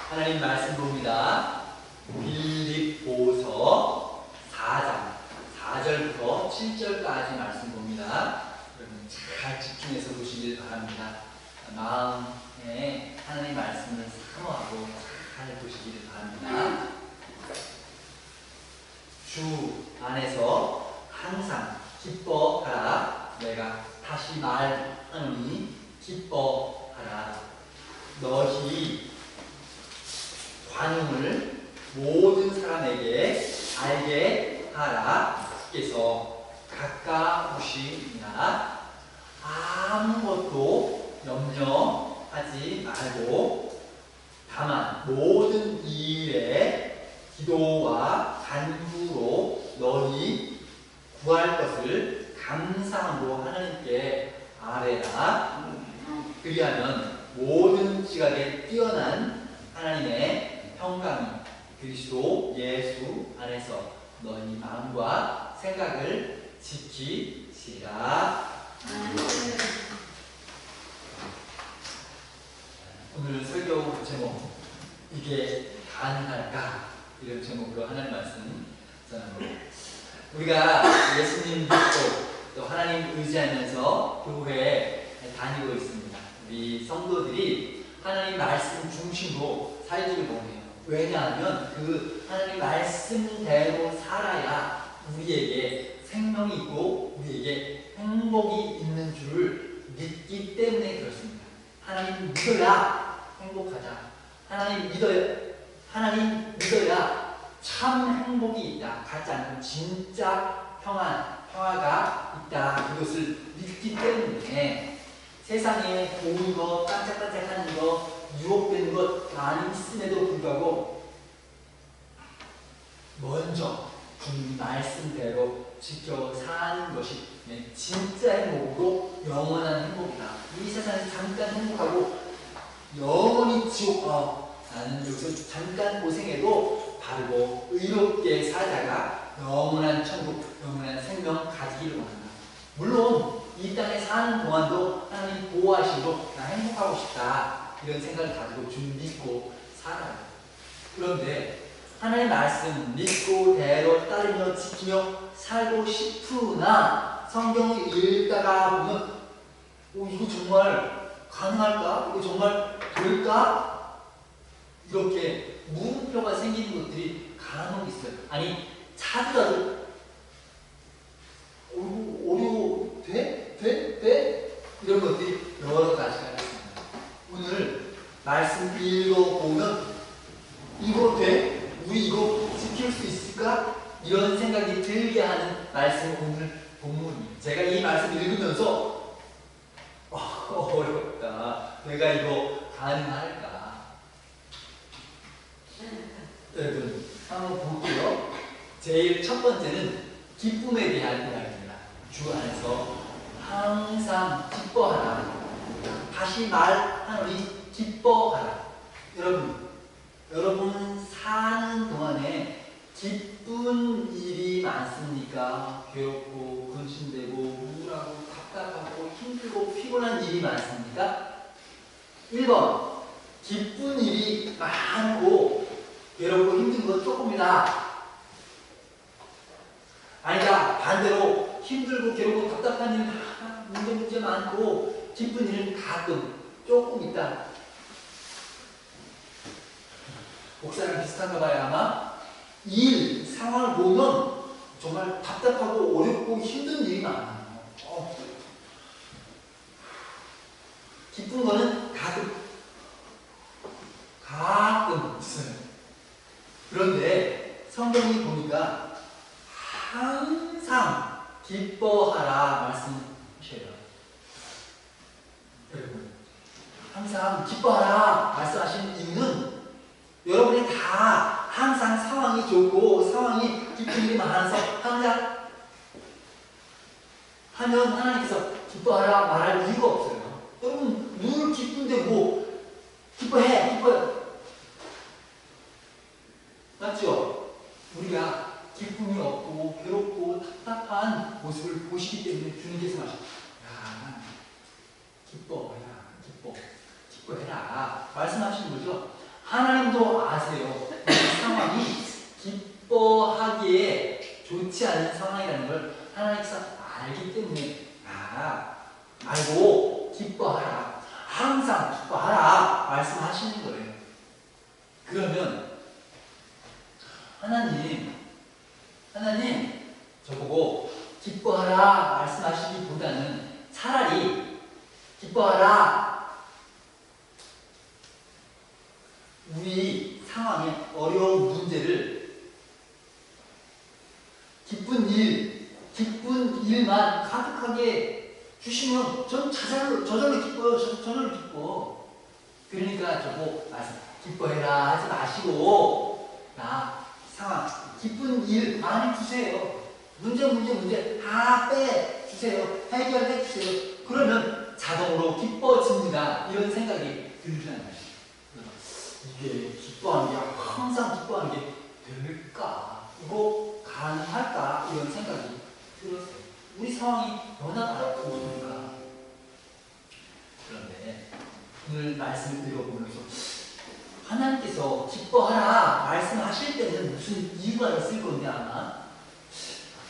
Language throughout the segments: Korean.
하나님 말씀 봅니다. 빌립보서 4장 4절부터 7절까지 말씀 봅니다. 여러분 잘 집중해서 보시길 바랍니다. 마음에 하나님 말씀을 사모하고 잘 보시기를 바랍니다. 주 안에서 항상 기뻐하라. 내가 다시 말하노니 기뻐하라. 너희 관용을 모든 사람에게 알게 하라. 주께서 가까우시니라. 아무것도 염려하지 말고 다만 모든 일에 기도와 간구로 너희 구할 것을 감사함으로 하나님께 아뢰라. 그리하면 모든 지각에 뛰어난 하나님의 평강이 그리스도 예수 안에서 너희 마음과 생각을 지키시라. 오늘 설교 제목, 이게 가능할까? 이런 제목으로 하나님 말씀 전합니다. 우리가 예수님 믿고 또 하나님 의지하면서 교회에 다니고 있습니다. 우리 성도들이 하나님 말씀 중심으로 살기를 원해요. 왜냐하면 그 하나님 말씀대로 살아야 우리에게 생명이 있고 우리에게 행복이 있는 줄을 믿기 때문에 그렇습니다. 하나님 믿어야 행복하자. 하나님 믿어야 참 행복이 있다. 가지 않고 진짜 평화가 있다. 그것을 믿기 때문에 세상에 좋은 거, 반짝반짝하는 거, 유혹되는 것 많이 있음에도 불구하고 먼저 주님 말씀대로 지켜 사는 것이 진짜 행복으로 영원한 행복이다. 이 세상에서 잠깐 행복하고 영원히 지옥, 나는 여기서 잠깐 고생해도 바르고 의롭게 살다가 영원한 천국, 영원한 생명 가지기를 원한다. 물론 이 땅에 사는 동안도 하나님 보호하시고 나 행복하고 싶다 이런 생각을 가지고 주님 믿고 살아요. 그런데 하나님 말씀 믿고 대로 따르며 지키며 살고 싶으나 성경을 읽다가 보면 이거 정말 가능할까? 이거 정말 될까? 이렇게 물음표가 생기는 것들이 간혹 있어요. 아니 찾으라도 어려워 돼? 이런 것들이 여러 가지가 있습니다. 오늘 말씀 읽어보면 이거 돼? 우리 이거 지킬 수 있을까? 이런 생각이 들게 하는 말씀 오늘 본문이에요. 제가 이 말씀 읽으면서 어렵다. 내가 이거 가능할까? 여러분 한번 볼게요. 제일 첫 번째는 기쁨에 대한 이야기입니다. 주 안에서 항상 기뻐하라. 다시 말하노니 기뻐하라. 여러분 사는 동안에 기쁜 일이 많습니까? 괴롭고 근심되고 우울하고 답답하고 힘들고 피곤한 일이 많습니까? 1번 기쁜 일이 많고 괴롭고 힘든 건 조금이다. 아니다. 반대로 힘들고 괴롭고 답답한 일은 문제 많고 기쁜 일은 가끔 조금 있다. 목사랑 비슷한가 봐요. 아마 일 상황을 보면 정말 답답하고 어렵고 힘든 일이 많아요. 기쁜 거는 가끔 있어요. 그런데 성경이 보니까 항상 기뻐하라 말씀하셔요. 여러분 항상 기뻐하라 말씀하신 이유는 여러분이 다 항상 상황이 좋고 상황이 기쁜 일이 많아서 항상 하면 하나님께서 기뻐하라 말할 이유가 없어요. 여러분 늘 기쁜데 뭐 기뻐요. 맞죠? 우리가 기쁨이 없고 괴롭고 답답한 모습을 보시기 때문에 주님께서 기뻐해라 말씀하시는 거죠. 하나님도 아세요. 이 상황이 기뻐하기에 좋지 않은 상황이라는 걸 하나님께서 알기 때문에 말고 기뻐하라. 항상 기뻐하라. 말씀하시는 거예요. 그러면 하나님 저보고 기뻐하라 말씀하시기보다는 차라리 기뻐하라. 우리 상황에 어려운 문제를 기쁜 일만 가득하게 주시면 전 저절로 기뻐요. 저절로 기뻐. 그러니까 저보고 기뻐해라 하지 마시고 상황 기쁜 일 많이 주세요. 문제 다 빼주세요. 해결해 주세요. 그러면 자동으로 기뻐집니다. 이런 생각이 들잖아요. 이게 기뻐하는 게 항상 기뻐하는 게 될까? 이거 가능할까? 이런 생각이 들었어요. 우리 상황이 변화가 없으니까. 그런데 오늘 말씀을 읽어보면서 하나님께서 기뻐하라 말씀하실 때는 무슨 이유가 있을 건데 아마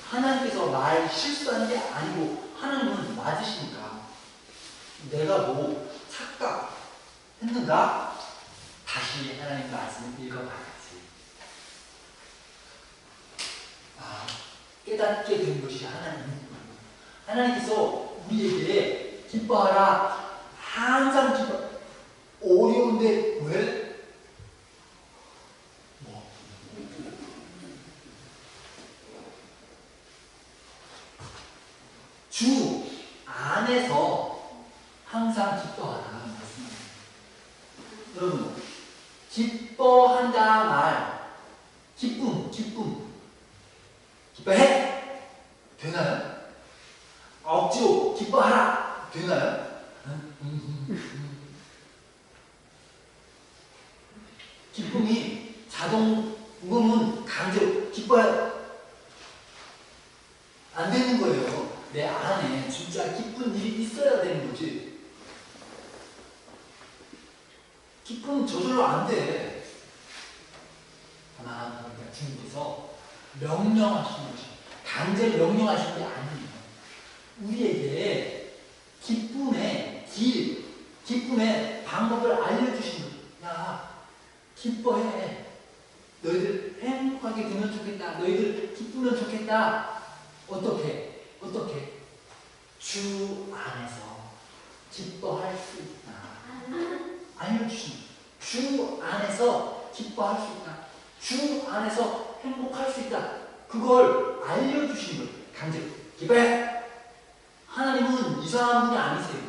하나님께서 말 실수하는 게 아니고 하나님은 맞으시니까 내가 뭐 착각했는가? 다시 하나님 말씀을 읽어봐야지. 깨닫게 된 것이 하나님께서 우리에게 기뻐하라 항상 기뻐. 어려운데 왜? 주 안에서 항상 기뻐하라 말씀입니다. 여러분 기뻐한다 말 기쁨 기뻐해? 되나요? 억지로 기뻐하라 되나요? 기쁨이 자동으로는 강제로 기뻐해 안 되는 거예요. 내 안에 진짜 기쁜 일이 있어야 되는 거지. 기쁨은 저절로 안 돼. 다만 주님께서 명령하시는 것이 강제로 명령하시는 게 아니에요. 우리에게 기쁨의 길, 기쁨의 방법을 알려주시는 거예요. 야, 기뻐해. 너희들 행복하게 되면 좋겠다. 너희들 기쁘면 좋겠다. 어떻게? 주 안에서 기뻐할 수 있다. 알려주시는 주 안에서 기뻐할 수 있다. 주 안에서 행복할 수 있다. 그걸 알려주시는 거예요. 강제로. 기뻐해. 하나님은 이상한 분이 아니세요.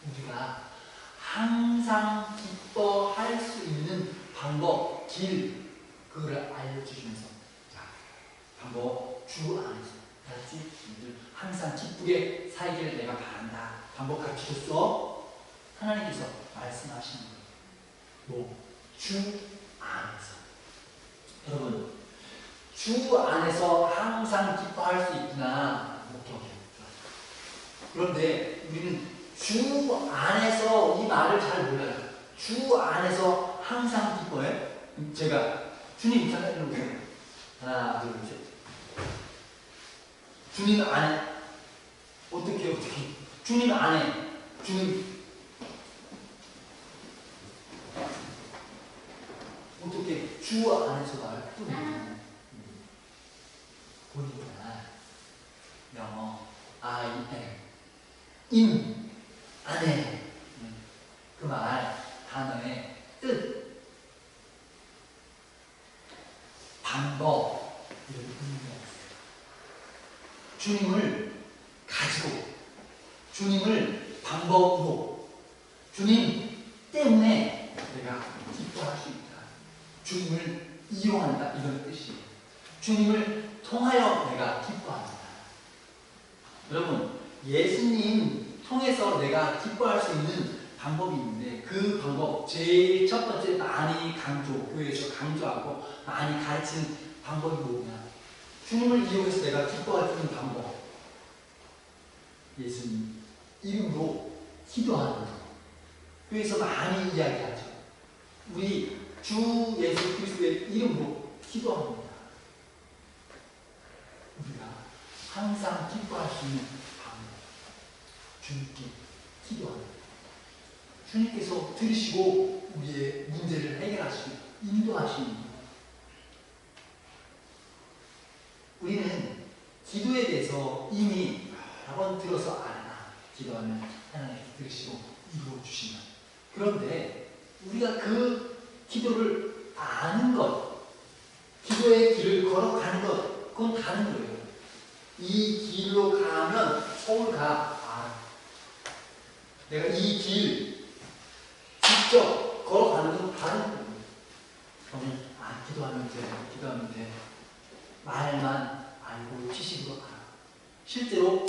우리가 항상 기뻐할 수 있는 방법, 길, 그거를 알려주시면서 방법 주 안에서 알았지? 항상 기쁘게 살기를 내가 바란다. 방법 가르쳐줬어? 하나님께서 말씀하시는 거예요. 주 안에서. 여러분 주 안에서 항상 기뻐할 수 있구나. 그런데 우리는 주 안에서 이 말을 잘 몰라요. 주 안에서 항상 기뻐해? 제가 주님 잠깐 일로 오세요. 하나 둘 셋. 주님 안에 어떻게 주님 안에 주님 어떻게 주 안에서 날 뿌리냐. 보니까 영어 I am in 안에 그 말 단어의 뜻 방법 이런 의미가 있어요. 주님을 가지고 주님을 방법으로 주님 때문에 내가 기뻐할 수 있다. 주님을 이용한다 이런 뜻이에요. 주님을 통하여 내가 기뻐한다. 여러분 예수님 통해서 내가 기뻐할 수 있는 방법이 있는데 그 방법 제일 첫 번째 많이 교회에서 강조하고 많이 가르치는 방법이 뭐냐? 주님을 이용해서 내가 기뻐할 수 있는 방법 예수님 이름으로 기도하는 거. 교회에서 많이 이야기하죠. 우리 주 예수 그리스도의 이름으로 기도합니다. 우리가 항상 기뻐할 수 있는 방법, 주님께 기도합니다. 주님께서 들으시고 우리의 문제를 해결하시고 인도하시는 것. 우리는 기도에 대해서 이미 여러 번 들어서 알아. 기도하면 하나님께서 들으시고 이루어 주신다. 그런데 우리가 그 기도를 아는 것, 기도의 길을 걸어가는 것, 그건 다른 거예요. 이 길로 가면 서울 가. 내가 이 길 직접 걸어가는 건 다른 거예요. 저는 기도하면 돼, 기도하면 돼. 말만 알고 지식으로 알아. 실제로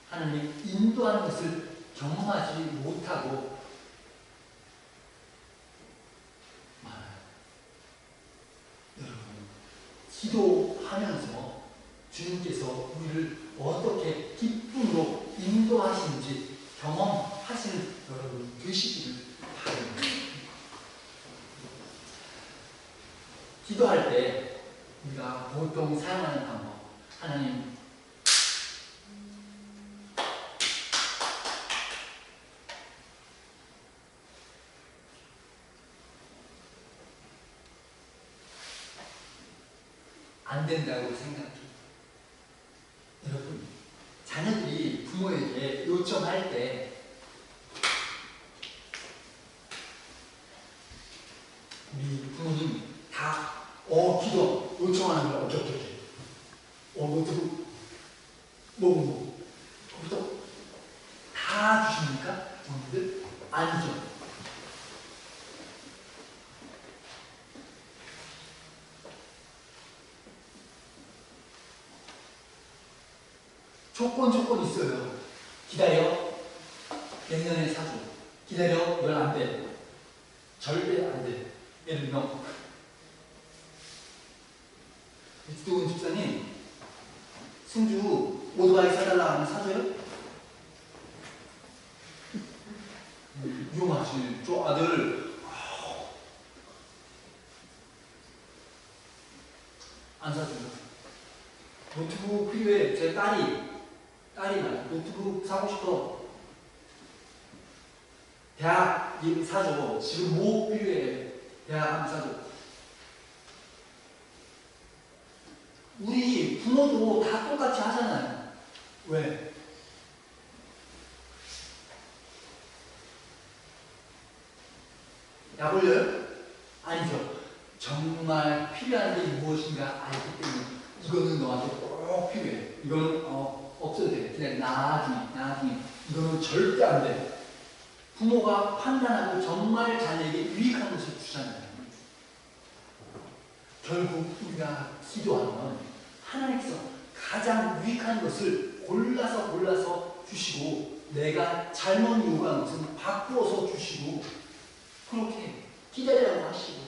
하나님 인도하는 것을 경험하지 못하고 말아요. 여러분, 기도하면서 주님께서 우리를 어떻게 기쁨으로 인도하시는지 경험하시는 여러분 되시기를 바랍니다. 기도할 때 우리가 보통 사용하는 방법, 하나님 안 된다고 생각해. 여러분, 자녀들이 부모에게 요청할 때 우리 부모님 다 기도 요청하는 걸 어떻게 노트북 뭐 거기서 다 주십니까? 부모님들? 아니죠. 조건 있어요. 기다려. 내년에 사줘. 기다려. 이건 안 돼. 절대 안 돼. 예를 들면 이두근 집사님 승주 오토바이 사달라 하면 사줘요? 위험하지. 저 아들 안 사줘요. 노트북 필요해. 제 딸이 말 노트북 사고 싶어. 대학 사줘. 지금 뭐 필요해. 대학 한번 사줘. 우리 부모도 다 똑같이 하잖아요. 왜? 약 올려요? 아니죠. 정말 필요한 게 무엇인가 알기 때문에 이거는 너한테 꼭 필요해. 이거는 없어도 돼. 그냥 나중에. 이거는 절대 안 돼. 부모가 판단하고 정말 자녀에게 유익한 것을 주잖아요. 결국 우리가 기도하면 하나님께서 가장 유익한 것을 골라서 주시고 내가 잘못 요구한 것은 바꾸어서 주시고 그렇게 기다리라고 하시고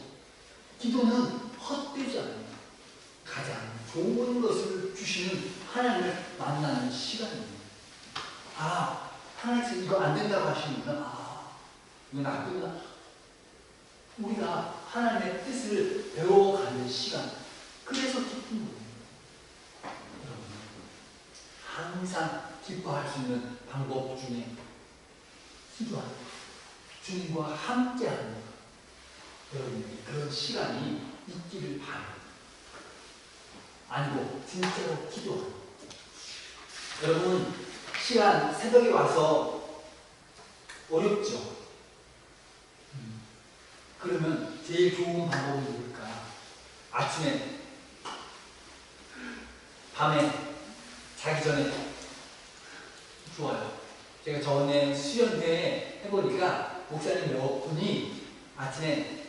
기도는 헛되지 않아요. 가장 좋은 것을 주시는 하나님을 만나는 시간입니다. 하나님께서 이거 안 된다고 하시는구나. 이건 안 된다. 우리가 하나님의 뜻을 배워가는 시간. 그래서 기쁜 거예요. 여러분, 항상 기뻐할 수 있는 방법 중에 기도하는 것, 주님과 함께하는 것. 여러분에게 그런 시간이 있기를 바랍니다. 아니고 진짜로 기도하는 것. 여러분, 시간 새벽에 와서 어렵죠? 그러면 제일 좋은 방법은 뭘까? 아침에, 밤에, 자기 전에 좋아요. 제가 전에 수련회 해보니까 목사님 몇 분이 아침에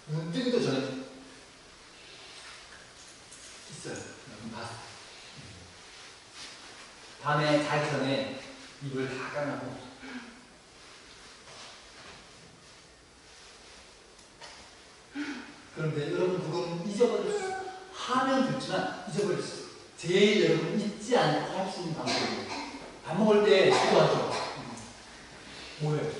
눈 뜨기도 전에 있어요. 여러분 봤어요. 밤에 자기 전에 입을 다 까놓고 그런데 여러분 그건 잊어버렸어요. 하면 됐지만 잊어버렸어요. 제일 여러분 잊지 않고 할 수 있는 방법이에요. 밥 먹을 때 기도하죠. 뭐예요?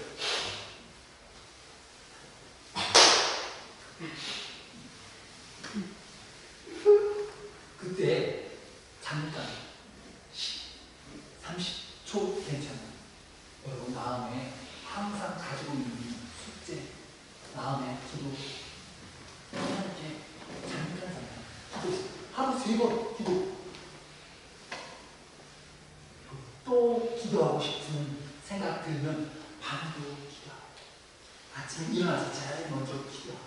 그때 잠깐 30초 괜찮아요. 여러분 마음에 항상 가지고 있는 숙제, 마음에 기도, 하나님께 잠깐 기도, 하루 3번 기도, 또 기도하고 싶은 생각 들면 밤도 기도하고, 아침에 일어나서 제일 먼저 기도하고.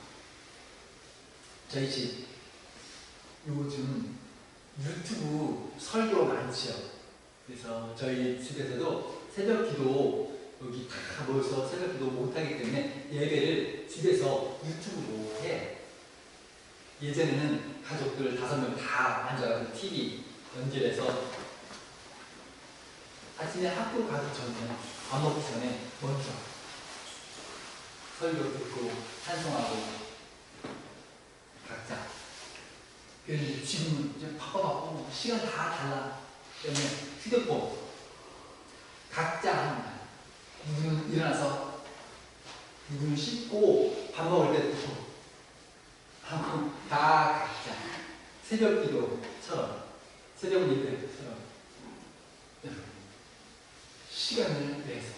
저희 집 요즘 유튜브 설교 많지요. 그래서 저희 집에서도 새벽 기도 여기 다 모여서 새벽 기도 못하기 때문에 예배를 집에서 유튜브로 해. 예전에는 가족들 5명 다 앉아서 TV 연결해서 아침에 학교 가기 전에, 밥 먹기 전에 먼저 설교 듣고 찬송하고 각자. 그런데 지금은 이제 바빠갖고 시간 다 달라 때문에 휴대폰 각자 합니다. 누구는 일어나서, 누구는 씻고 밥 먹을 때 듣고 하고 다 각자 새벽 기도처럼, 새벽 예배처럼 시간을 내서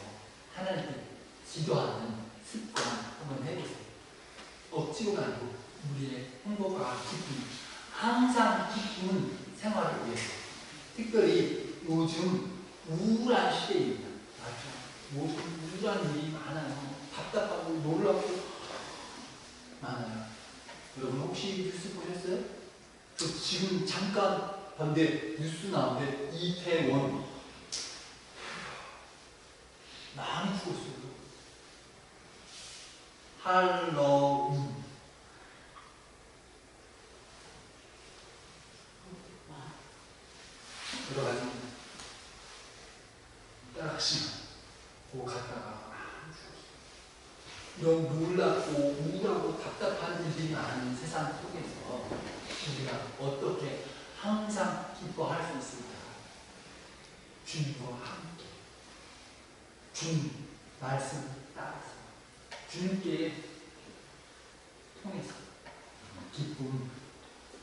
하나님께 기도하는 습관 한번 해보세요. 억지로가 아니고 우리의 행복과 기쁨, 항상 기쁨은 생활을 위해서. 특별히 요즘 우울한 시대입니다. 맞죠? 요즘 우울한 일이 많아요. 답답하고 놀랍고 많아요. 여러분 혹시 뉴스 보셨어요? 저 지금 잠깐 봤는데 뉴스 나오는데 이태원 많이 죽었어요. 할로윈 여러 가지 따라가시고 갔다가 이런 놀랍고 우울하고 답답한 일들이 많은 세상 속에서 우리가 어떻게 항상 기뻐할 수 있을까? 주님과 함께, 주님 말씀을 따라서, 주님께 통해서 기쁨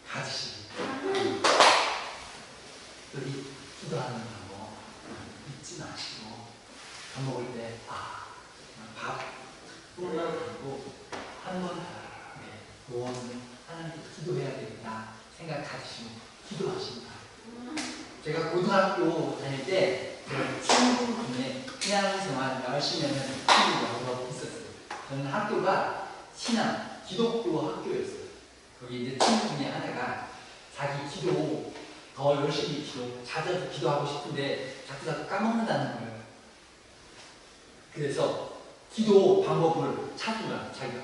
가지시기 바랍니다. 여기 기도하는 방법 잊지 마시고, 밥 먹을 때 밥뿐만 아니고 한 번 무엇을 하나님께 기도해야 되겠다 생각 가지시고 기도하십니다. 제가 고등학교 다닐 때 친구 중에 신앙생활 열심히 하는 친구가 여러 있었어요. 저는 학교가 신앙 기독교 학교였어요. 거기 이제 친구 중에 하나가 자기 기도 더 열심히 자주 기도하고 싶은데 자꾸 까먹는다는 거예요. 그래서 기도 방법을 찾은 거야, 자기가.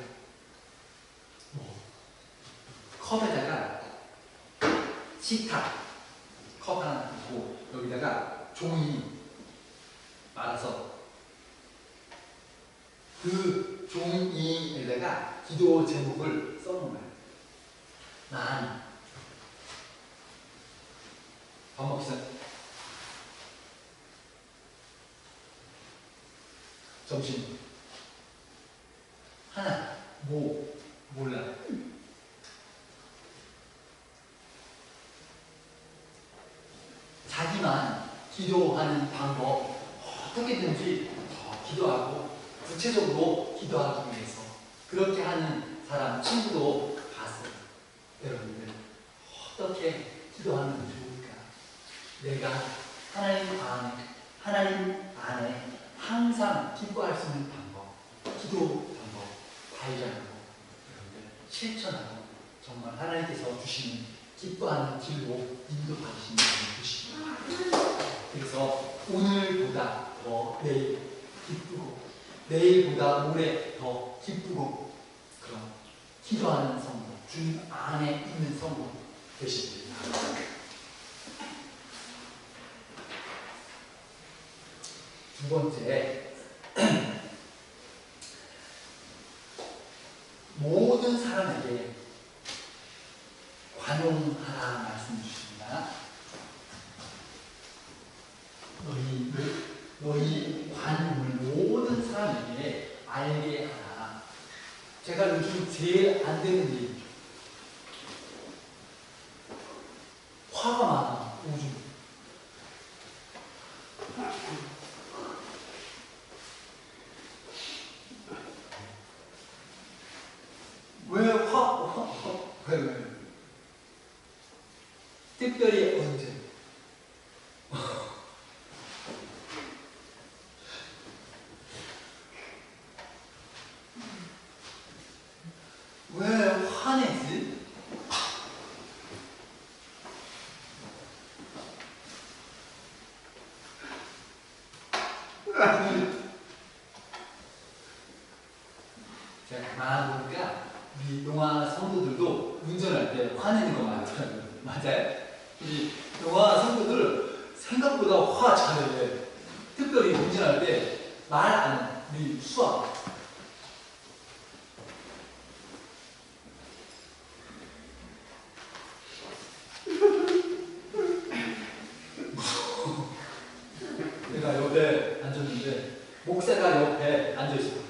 컵에다가 식탁, 컵 하나 두고 여기다가 종이 말아서 그 종이에다가 기도 제목을 써놓은 거예요. 난 밥 먹기 전에, 점심 하나 몰라. 자기만 기도하는 방법 어떻게든지 더 기도하고 구체적으로 기도하기 위해서 그렇게 하는 사람 친구도 봤어요. 여러분들 어떻게 기도하면 좋을까? 내가 하나님 안에 항상 기뻐할 수 있는 방법, 기도 방법 발견하고 여러분들 실천하고 정말 하나님께서 주시는 기뻐하는 길로 인도하시는 분을 보시기 바랍니다. 그래서 오늘보다 더 내일 기쁘고 내일보다 모레 더 기쁘고 그런 기도하는 성도, 주님 안에 있는 성도 되시길 바랍니다. 두 번째, 모든 사람에게 관용하라 말씀 주십니다. 너희 관용을 모든 사람 되는 일. 화가 많아, 오줌. 왜? 특별히 언제? 왜 화내지? 제가 가만 보니까 우리 영화 성도들도 운전할 때 화내는 거 많더라고요. 맞아요? 우리 영화 성도들 생각보다 화 잘해. 특별히 운전할 때 말 안 해. 우리 수학. 내가 옆에 앉았는데 목사가 옆에 앉아있어.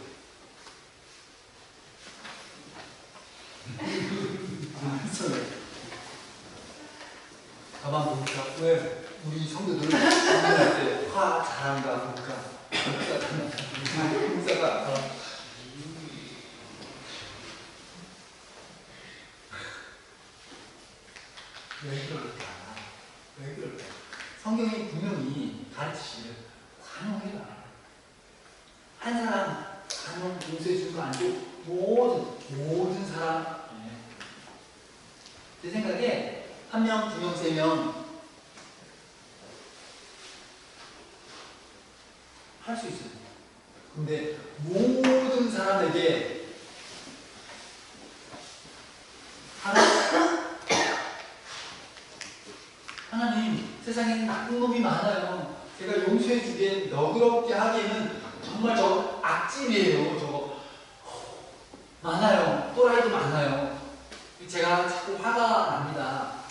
가만 보니까 왜 우리 성도들 운전할 때 화 잘한가 볼까? 목사가 왜 그럴까? 왜 그럴까? 성경이 분명히 가르치시는 관용해라. 한 사람 관용 용서해 주는 거 아니고 모든 사람. 제 생각에 한 명, 두 명, 세 명 할 수 있어요. 근데 모든 사람에게 하나님 세상에 나쁜 놈이 많아요. 제가 용서해 주기엔 너그럽게 하기에는 정말 저 악질이에요. 저거 많아요. 또라이도 많아요. 제가 자꾸 화가 납니다.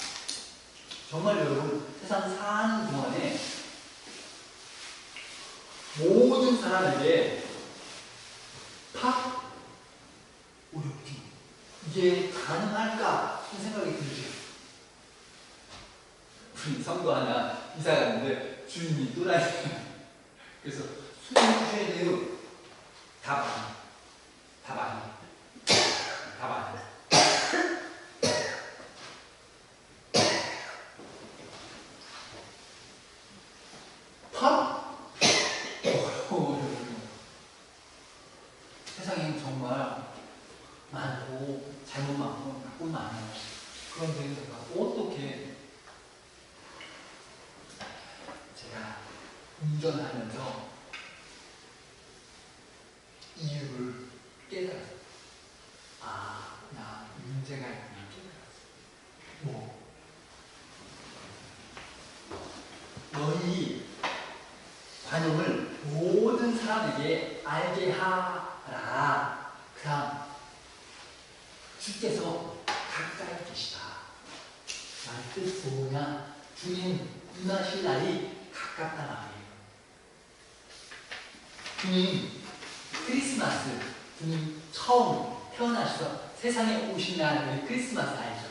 정말 여러분 세상 사는 동안에 모든 사람에게 팍 어렵지. 이게 가능할까 하는 생각이 들죠. 우리 성도 하나 이사 갔는데 주인이 또라이. 그래서 수준에는 다 많이. 세상에 정말 많고 잘못 많고 나쁜 많아요. 그런데 내가 어떻게 제가 운전하면서 이유를 깨달았어요. 아, 나 문제가 있구나 깨달았어요. 너희 관용을 모든 사람에게 알게 하라. 그럼 주께서 가까이 계시다. 말뜻 뭐냐? 주님 임하실 날이 가깝다 말이에요. 주님 크리스마스, 주님 처음 태어나셔서 세상에 오신 날 우리 크리스마스 알죠?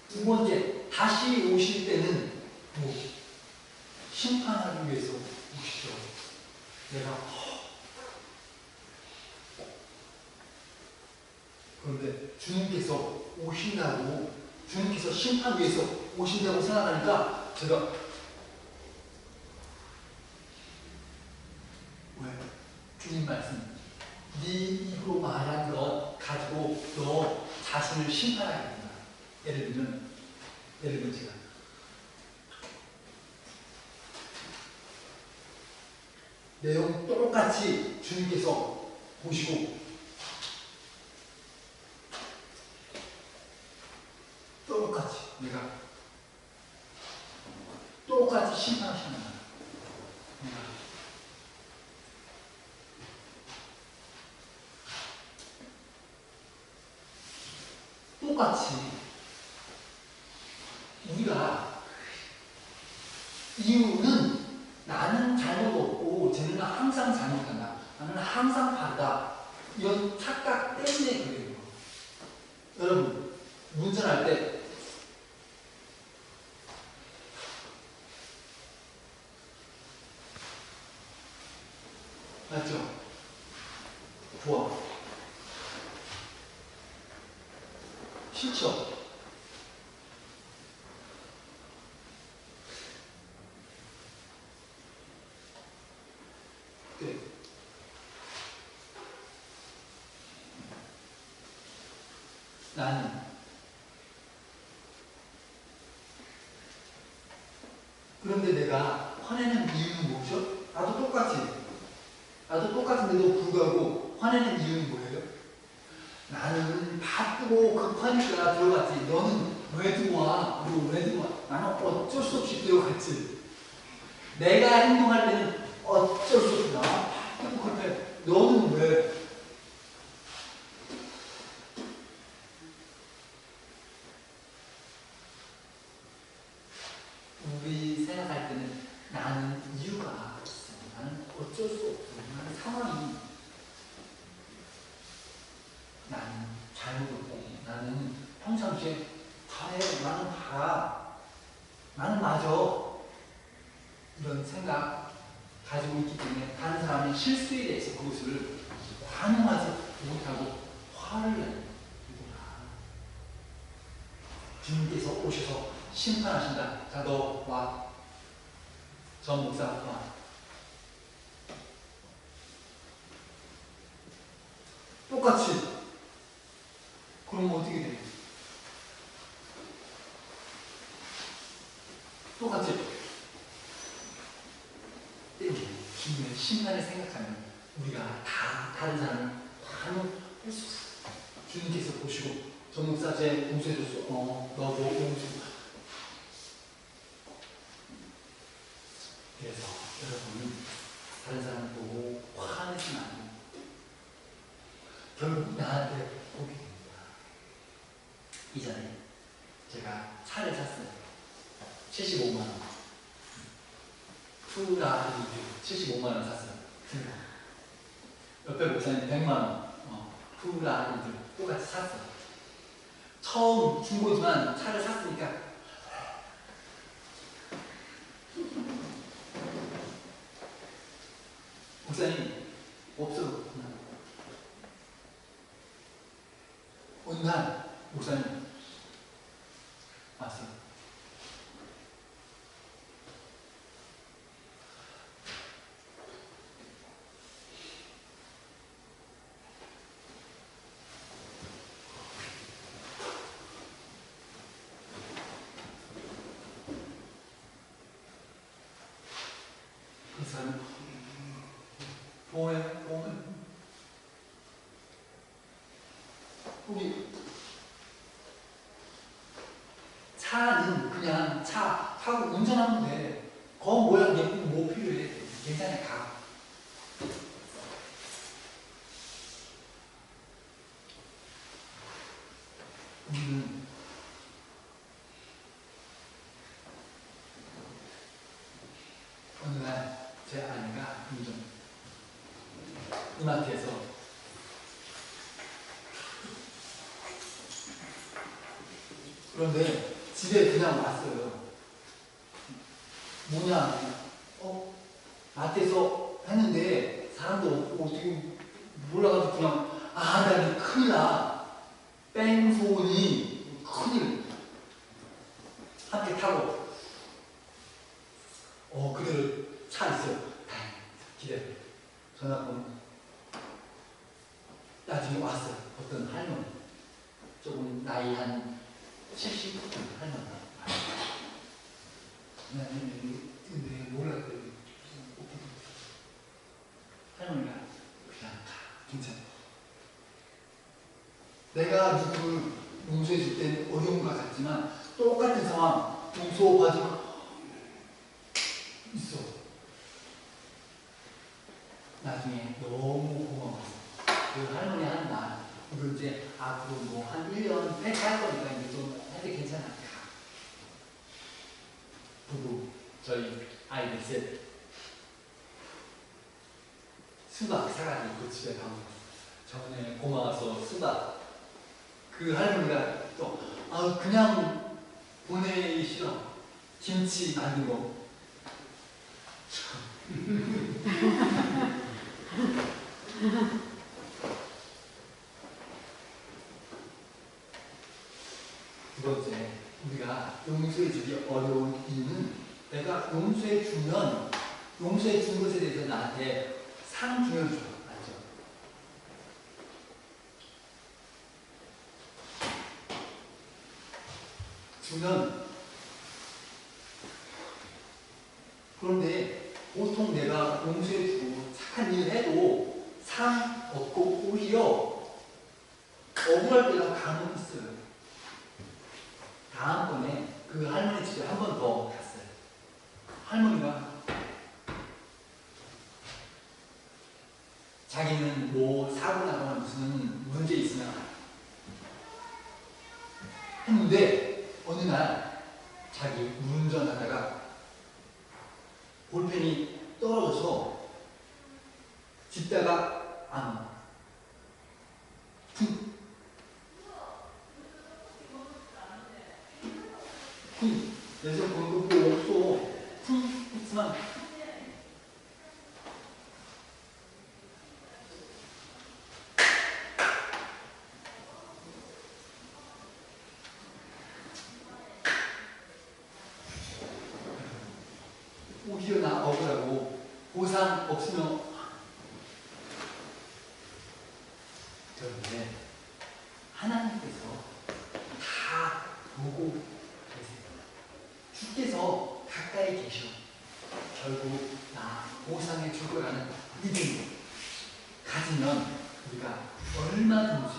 두 번째 다시 오실 때는 심판하기 위해서 오시죠. 내가 그런데 주님께서 오신다고, 주님께서 심판 위해서 오신다고 생각하니까 제가 왜? 주님 말씀 네 입으로 말한 것 가지고 너 자신을 심판하겠구나. 예를 들면 제가 내용 똑같이 주님께서 보시고 똑같이 내가 똑같이 심판하시는 거야. 똑같이 우리가 이유는 나는 잘못 없고 쟤는 항상 잘못한다. 나는 항상 바르다. 이런 착각 때문에 그래요. 여러분, 운전할 때 맞죠? 좋아. 싫죠? 네. 나는 그런데 내가 화내는 이유는 뭐죠? 나도 똑같이. 나도 똑같은데도 불구하고 화내는 이유는 뭐예요? 나는 바쁘고 급하니까 들어갔지. 너는 왜 들어와? 너 왜 들어와? 나는 어쩔 수 없이 들어갔지. 내가 행동할 때는 어쩔 수 없이 나 바쁘고 급해. 너는 왜? 우리 생각할 때는 나는 이유가 있어. 나는 어쩔 수 없어. 나는 상황이 나는 잘못했고 나는 평상시에 다해. 나는 봐라. 나는 맞아. 이런 생각 가지고 있기 때문에 다른 사람의 실수에 대해서 그것을 반응하지 못하고 화를 내는 이구나. 주님께서 오셔서 심판하신다. 자, 너 와. 전 목사 와. 똑같이. 그럼 어떻게 돼? 똑같이. 주님의 심판을 생각하면 우리가 다 다른 사람을 반응할 수 있어. 주님께서 보시고 전 목사 제 공수해줬어. 너도 공수. 그래서 여러분은 다른 사람 보고 화내지 말고 결국 나한테 오게 됩니다. 이전에 제가 차를 샀어요. 75만 원. 푸라리 75만 원 샀어요. 옆에 목사님 100만 원. 푸라리들 똑같이 샀어요. 처음 중고지만 차를 샀으니까 목사님 없어. 어느 날 목사님 왔어요. 그 사람은 뭐해? 우리 차는 그냥 차 타고 운전하면 돼. 거 모양 예쁘고 뭐 필요해? 괜찮아, 가. 우리는 어느 날 제 아내가 운전 이마트에서 그런데 집에 그냥 왔어요. 뭐냐? 마트에서 했는데 사람도 없고 어떻게 몰라가지고 그냥 나는 큰일 나. 뺑소니 큰일. 함께 타고 그대로 차 있어요. 기다려. 전화번호. 나중에 왔어요. 어떤 할머니. 조금 나이 한 70 할머니. 근데 몰랐어요. 할머니가 그냥 가. 괜찮아. 내가 누구를 용서해 줄 때는 어려운 것 같지만 똑같은 상황 용서받으면 있어. 나중에 너무 고마웠어. 그 할머니 하는 말, 이거 이제 앞으로 뭐 한 1년 폐차할 거니까 이제 좀 해도 괜찮아. 부부, 저희 아이들 셋 수박 사가지고 그 집에 가면 저번에 고마워서 수박 그 할머니가 또 그냥 보내기 싫어. 김치 만든 거. 두 번째, 우리가 용서해 주기 어려운 이유는 내가 용서해 주면 용서해 준 것에 대해서 나한테 상 주면 좋아. 맞죠? 주면 그런데 보통 내가 용서해 주고 착한 일 해도 상 얻고 오히려 억울할 때가 간혹 있어요. 다음번에 그 할머니 집에 한 번 더 갔어요. 할머니가 자기는 뭐 사고 나거나 무슨 문제 있으면 했는데 어느 날 자기 운전하다가 볼펜이 떨어져서 짚다가 그래서 보는 거 없어. 했지만 오히려 나 억울하고 보상 없으면 그런데 하나님께서 다 보고 계세요. 주께서 가까이 계셔. 결국 나 보상해 줄 거라는 믿음을 가지면 우리가 얼마든지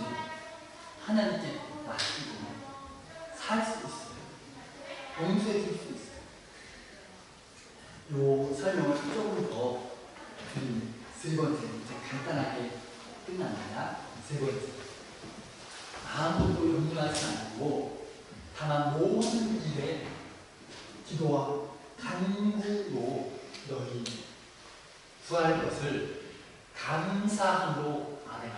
하나님께 맡기고 살 수 있어요. 용서해 줄 수 있어요. 요 설명을 조금 더 드립니다. 세 번째, 이제 간단하게 끝납니다. 세 번째, 아무것도 염려하지 말고 다만 모든 일에 기도와 간구로 너희 구할 것을 감사함으로 아뢰라.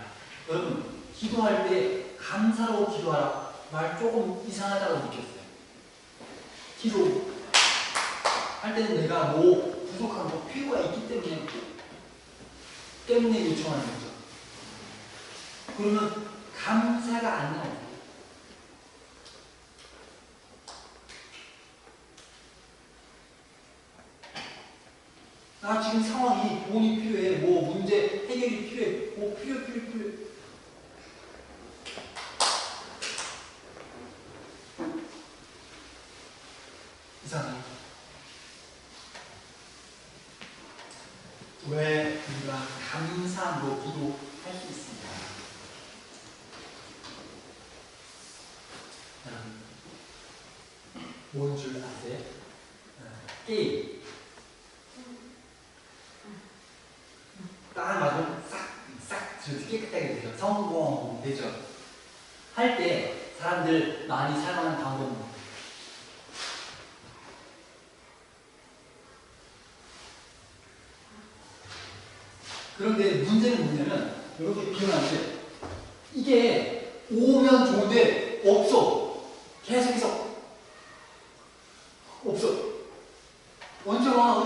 여러분, 기도할 때 감사로 기도하라. 말 조금 이상하다고 느꼈어요. 기도할 때는 내가 뭐 부족한 뭐 필요가 있기 때문에 요청하는 거죠. 그러면 감사가 안 나와요. 나 지금 상황이 돈이 필요해, 뭐 문제 해결이 필요해, 뭐 필요해. 이상해. 왜 우리가 감사함으로 기도할 수 있습니다. 뭔 줄 아세요? 게임. 딱 맞으면 싹 깨끗하게 되죠. 성공 되죠. 할 때 사람들 많이 사용하는 방법입니다. 그런데 문제는 뭐냐면 이렇게 비워놨는데 이게 오면 좋은데 없어. 계속해서 없어. 언제 와?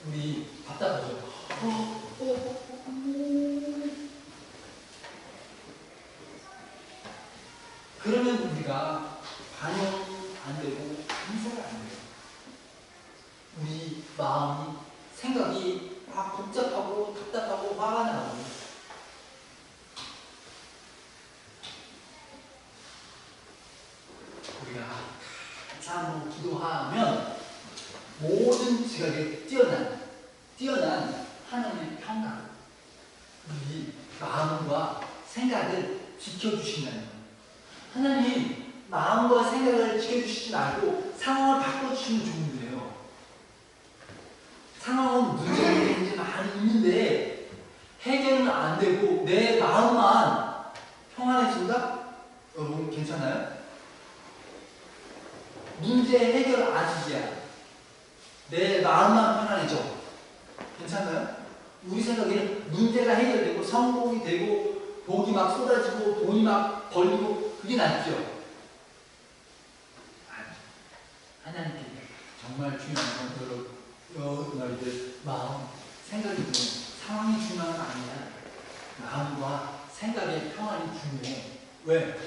우리 답답하죠. 그러면 우리가 반영 안 되고 감사가 안 돼요. 우리 마음이 생각이 막 복잡하고 답답하고 화가 나고 우리가 참으로 기도하면 모든 지각에 뛰어난 하나님의 평강, 우리 마음과 생각을 지켜주신다는 거예요. 하나님 마음과 생각을 지켜주시지 말고 상황을 바꿔주시면 좋은데요. 상황은 문제가 굉장히 많이 있는데 해결은 안 되고 내 마음만 평안해진다? 여러분 괜찮아요? 문제 해결 아직이야. 내 마음만 편안해져. 괜찮아요? 우리 생각에는 문제가 해결되고 성공이 되고 복이 막 쏟아지고 돈이 막 벌리고 그게 낫죠. 아니, 하나님께 정말 중요한 건 너희들 마음, 생각이 중요해. 상황이 중요한 거 아니야. 마음과 생각의 평안이 중요해. 왜?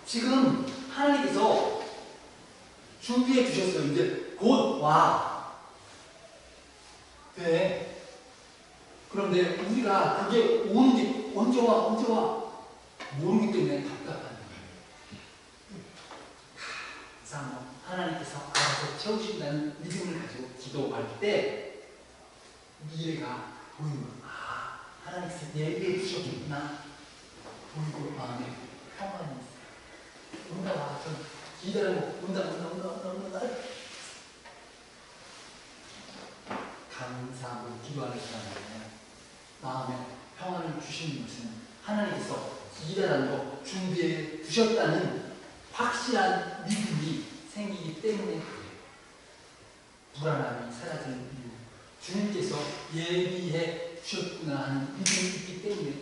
지금 하나님께서 준비해 주셨어요. 이제 곧 와. 네. 그런데 우리가 그게 오는 게 언제 와? 모르기 때문에 답답한 거예요. 항상 하나님께서 알아서 채우신다는 믿음을 가지고 기도할 때 미래가 보이는 거예요. 아, 하나님께서 예비해 주셨구나. 보이고 마음에 평안이 있어요. 온다 와. 전 기다리고 온다. 감사하고 기도하는 시간이에요. 마음에 평안을 주시는 것은 하나님께서 기다란 거 준비해 두셨다는 확실한 믿음이 생기기 때문에 그래요. 불안함이 사라지는 이유, 주님께서 예비해 주셨구나 하는 믿음이 있기 때문에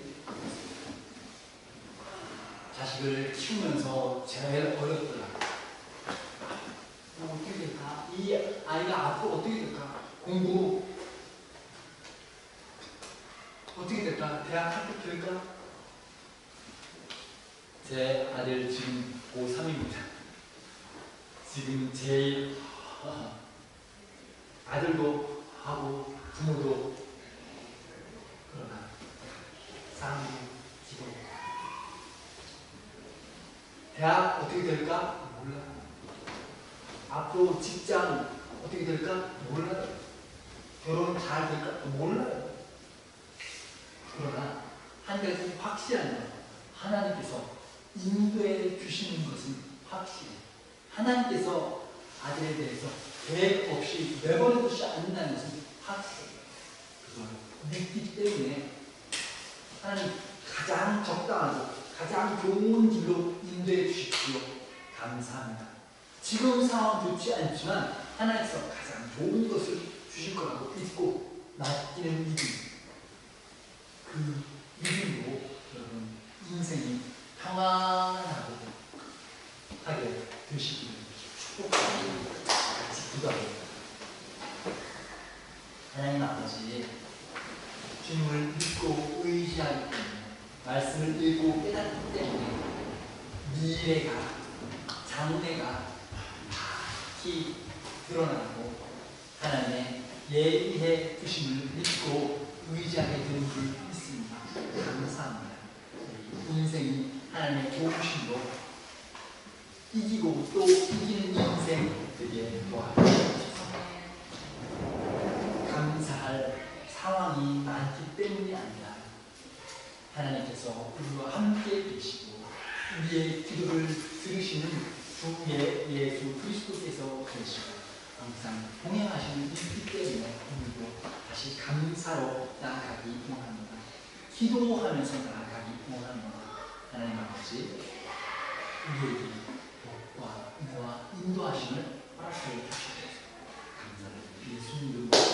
자식을 키우면서 제일 어렵더라. 어떻게 될까? 이 아이가 앞으로 어떻게 될까? 공부 어떻게 될까? 대학 합격될까? 제 아들 지금 고3입니다. 지금 제일 아들도 하고 부모도 그러나 싸움이 지금 대학 어떻게 될까? 몰라. 앞으로 직장 어떻게 될까? 몰라요. 결혼 잘 될까? 몰라요. 그러나 한 가지 확실한 건 하나님께서 인도해 주시는 것은 확실해요. 하나님께서 아들에 대해서 계획 없이 내버려 두지 않는다는 것은 확실해요. 그걸 믿기 때문에 하나님 가장 적당하고 가장 좋은 길로 인도해 주십시오. 감사합니다. 지금 상황 좋지 않지만 하나님께서 가장 좋은 것을 주실 거라고 믿고 맡기는 믿음. 그 믿음으로 여러분 인생이 평안하고 하게 되시기를 축복하고 같이 기도합니다. 하나님 아버지, 주님을 믿고 의지하기 때문에 말씀을 읽고 깨닫기 때문에 미래가 장래가 밝히 드러나고 하나님의 예비해 주심을 믿고 의지하게 되는 줄 믿습니다. 감사합니다. 인생이 하나님의 도우심으로 이기고 또 이기는 인생 되게 도와주셔서 감사할 상황이 많기 때문이 아니라 하나님께서 우리와 함께 계시고 우리의 기도를 들으시는 주의 예수 그리스도께서 계시고 항상 동행하시는 있기 때문에 오늘도 다시 감사로 나아가기 원합니다. 기도하면서 나아가기 원합니다. 하나님 아버지, 우리에게 복과 은혜와 인도하심을 허락하여 주시옵소서. 감사를 예수님 이름으로